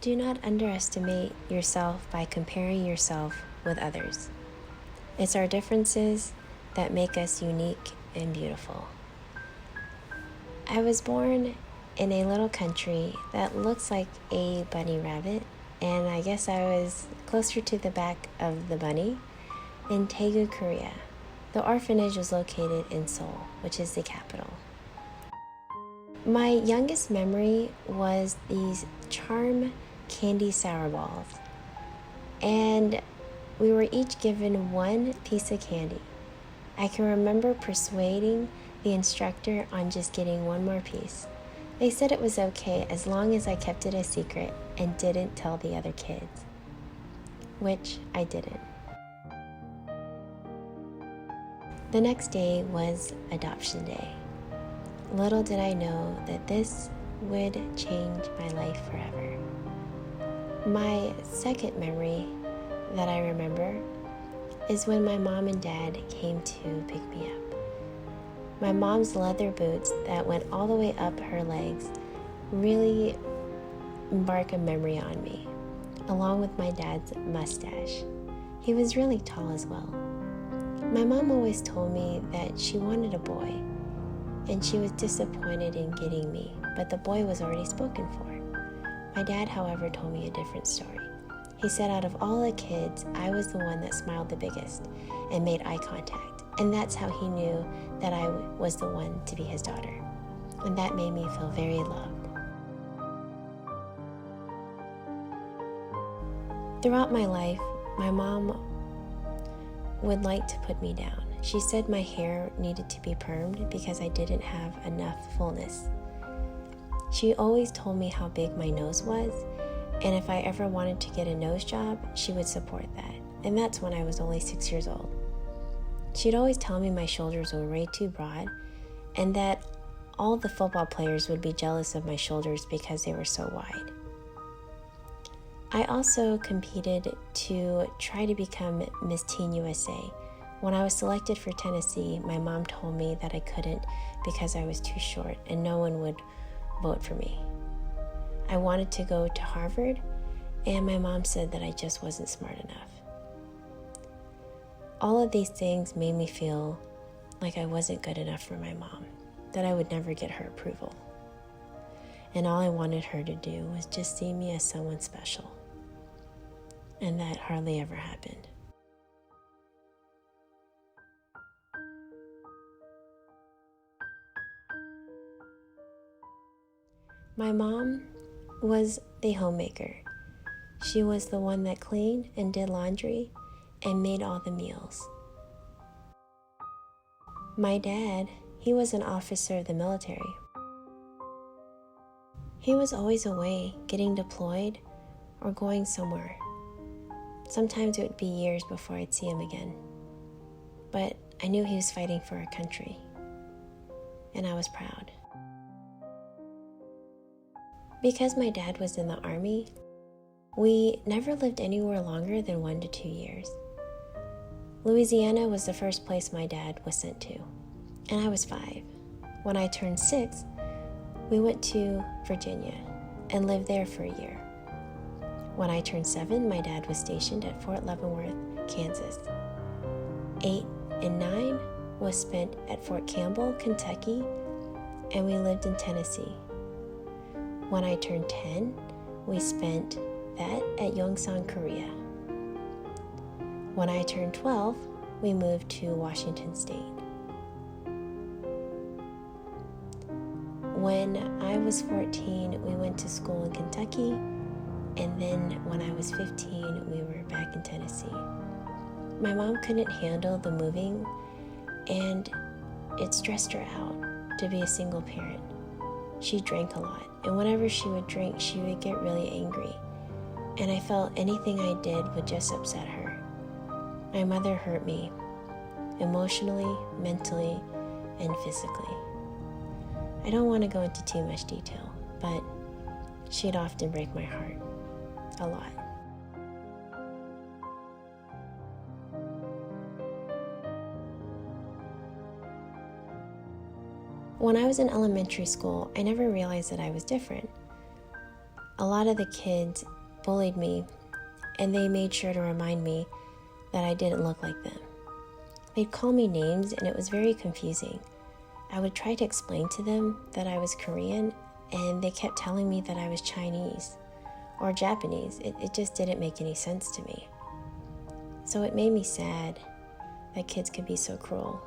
Do not underestimate yourself by comparing yourself with others. It's our differences that make us unique and beautiful. I was born in a little country that looks like a bunny rabbit, and I guess I was closer to the back of the bunny in Daegu, Korea. The orphanage was located in Seoul, which is the capital. My youngest memory was these charm candy sour balls, and we were each given one piece of candy. I can remember persuading the instructor on just getting one more piece. They said it was okay as long as I kept it a secret and didn't tell the other kids, which I didn't. The next day was adoption day. Little did I know that this would change my life forever. My second memory that I remember is when my mom and dad came to pick me up. My mom's leather boots that went all the way up her legs really mark a memory on me, along with my dad's mustache. He was really tall as well. My mom always told me that she wanted a boy, and she was disappointed in getting me, but the boy was already spoken for. My dad, however, told me a different story. He said out of all the kids, I was the one that smiled the biggest and made eye contact, and that's how he knew that I was the one to be his daughter. And that made me feel very loved. Throughout my life, my mom would like to put me down. She said my hair needed to be permed because I didn't have enough fullness. She always told me how big my nose was, and if I ever wanted to get a nose job, she would support that. And that's when I was only 6 years old. She'd always tell me my shoulders were way too broad, and that all the football players would be jealous of my shoulders because they were so wide. I also competed to try to become Miss Teen USA. When I was selected for Tennessee, my mom told me that I couldn't because I was too short and no one would vote for me. I wanted to go to Harvard, and my mom said that I just wasn't smart enough. All of these things made me feel like I wasn't good enough for my mom, that I would never get her approval. And all I wanted her to do was just see me as someone special. And that hardly ever happened. My mom was the homemaker. She was the one that cleaned and did laundry and made all the meals. My dad, he was an officer of the military. He was always away, getting deployed or going somewhere. Sometimes it would be years before I'd see him again. But I knew he was fighting for our country, and I was proud. Because my dad was in the Army, we never lived anywhere longer than 1 to 2 years. Louisiana was the first place my dad was sent to, and I was 5. When I turned 6, we went to Virginia and lived there for a year. When I turned 7, my dad was stationed at Fort Leavenworth, Kansas. 8 and 9 was spent at Fort Campbell, Kentucky, and we lived in Tennessee. When I turned 10, we spent that at Yongsan, Korea. When I turned 12, we moved to Washington State. When I was 14, we went to school in Kentucky, and then when I was 15, we were back in Tennessee. My mom couldn't handle the moving, and it stressed her out to be a single parent. She drank a lot, and whenever she would drink, she would get really angry, and I felt anything I did would just upset her. My mother hurt me, emotionally, mentally, and physically. I don't want to go into too much detail, but she'd often break my heart. A lot. When I was in elementary school, I never realized that I was different. a lot of the kids bullied me, and they made sure to remind me that I didn't look like them. They'd call me names, and it was very confusing. I would try to explain to them that I was Korean, and they kept telling me that I was Chinese or Japanese. It just didn't make any sense to me. So it made me sad that kids could be so cruel.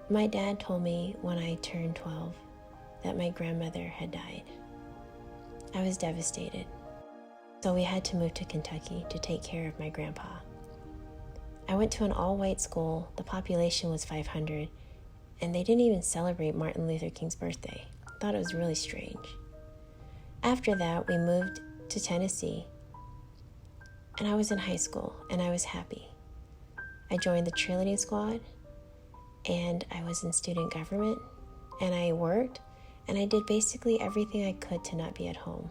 My dad told me when I turned 12 that my grandmother had died. I was devastated. So we had to move to Kentucky to take care of my grandpa. I went to an all-white school. The population was 500, and they didn't even celebrate Martin Luther King's birthday. I thought it was really strange. After that, we moved to Tennessee, and I was in high school, and I was happy. I joined the cheerleading squad, and I was in student government, and I worked, and I did basically everything I could to not be at home,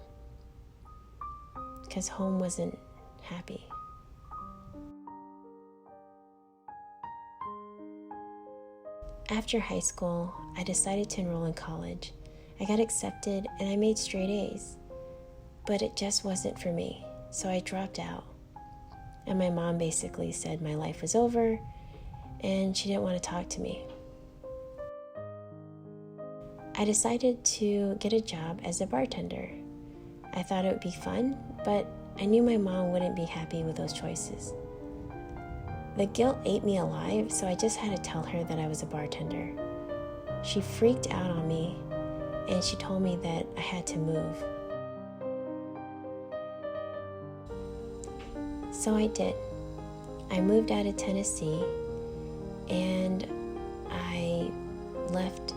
because home wasn't happy. After high school, I decided to enroll in college. I got accepted and I made straight A's, but it just wasn't for me, so I dropped out. And my mom basically said my life was over and she didn't want to talk to me. I decided to get a job as a bartender. I thought it would be fun, but I knew my mom wouldn't be happy with those choices. The guilt ate me alive, so I just had to tell her that I was a bartender. She freaked out on me, and she told me that I had to move. So I did. I moved out of Tennessee, and I left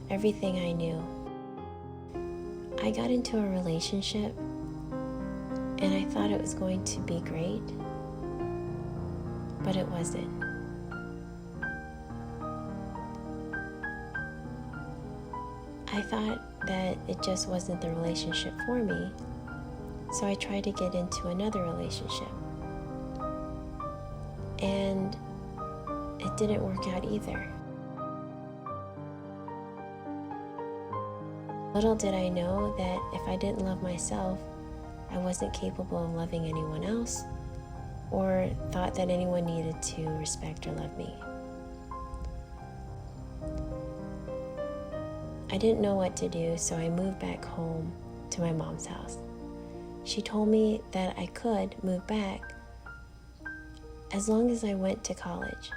everything I knew. I got into a relationship, and I thought it was going to be great, but it wasn't. I thought that it just wasn't the relationship for me, so I tried to get into another relationship. And it didn't work out either. Little did I know that if I didn't love myself, I wasn't capable of loving anyone else, or thought that anyone needed to respect or love me. I didn't know what to do, so I moved back home to my mom's house. She told me that I could move back as long as I went to college.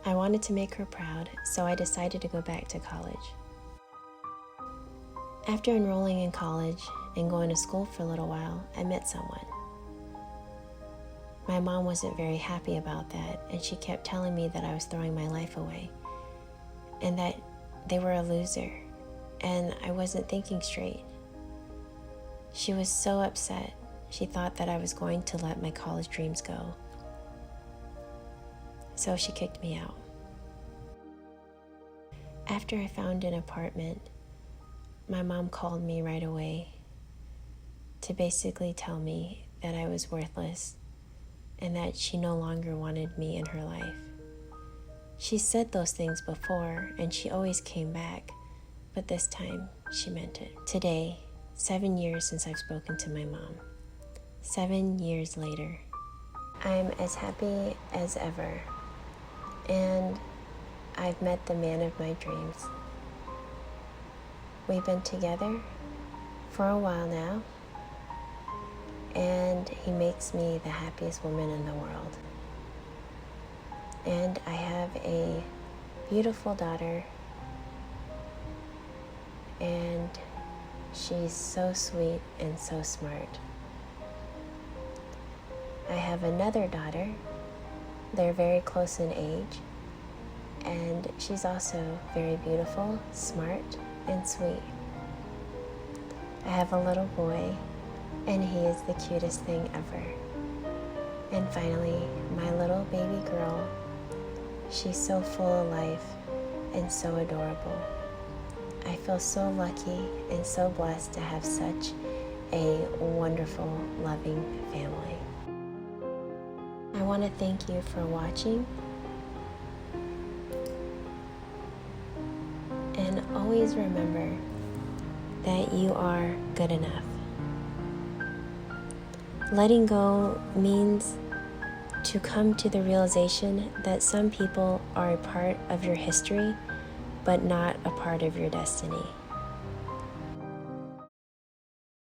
I wanted to make her proud, so I decided to go back to college. After enrolling in college and going to school for a little while, I met someone. My mom wasn't very happy about that, and she kept telling me that I was throwing my life away and that they were a loser, and I wasn't thinking straight. She was so upset. She thought that I was going to let my college dreams go. So she kicked me out. After I found an apartment, my mom called me right away to basically tell me that I was worthless and that she no longer wanted me in her life. She said those things before, and she always came back, but this time she meant it. Today, 7 years since I've spoken to my mom. 7 years later, I'm as happy as ever, and I've met the man of my dreams. We've been together for a while now, and he makes me the happiest woman in the world. And I have a beautiful daughter, and she's so sweet and so smart. I have another daughter. They're very close in age, and she's also very beautiful, smart, and sweet. I have a little boy, and he is the cutest thing ever. And finally, my little baby girl. She's so full of life and so adorable. I feel so lucky and so blessed to have such a wonderful, loving family. I want to thank you for watching, always remember that you are good enough. Letting go means to come to the realization that some people are a part of your history, but not a part of your destiny.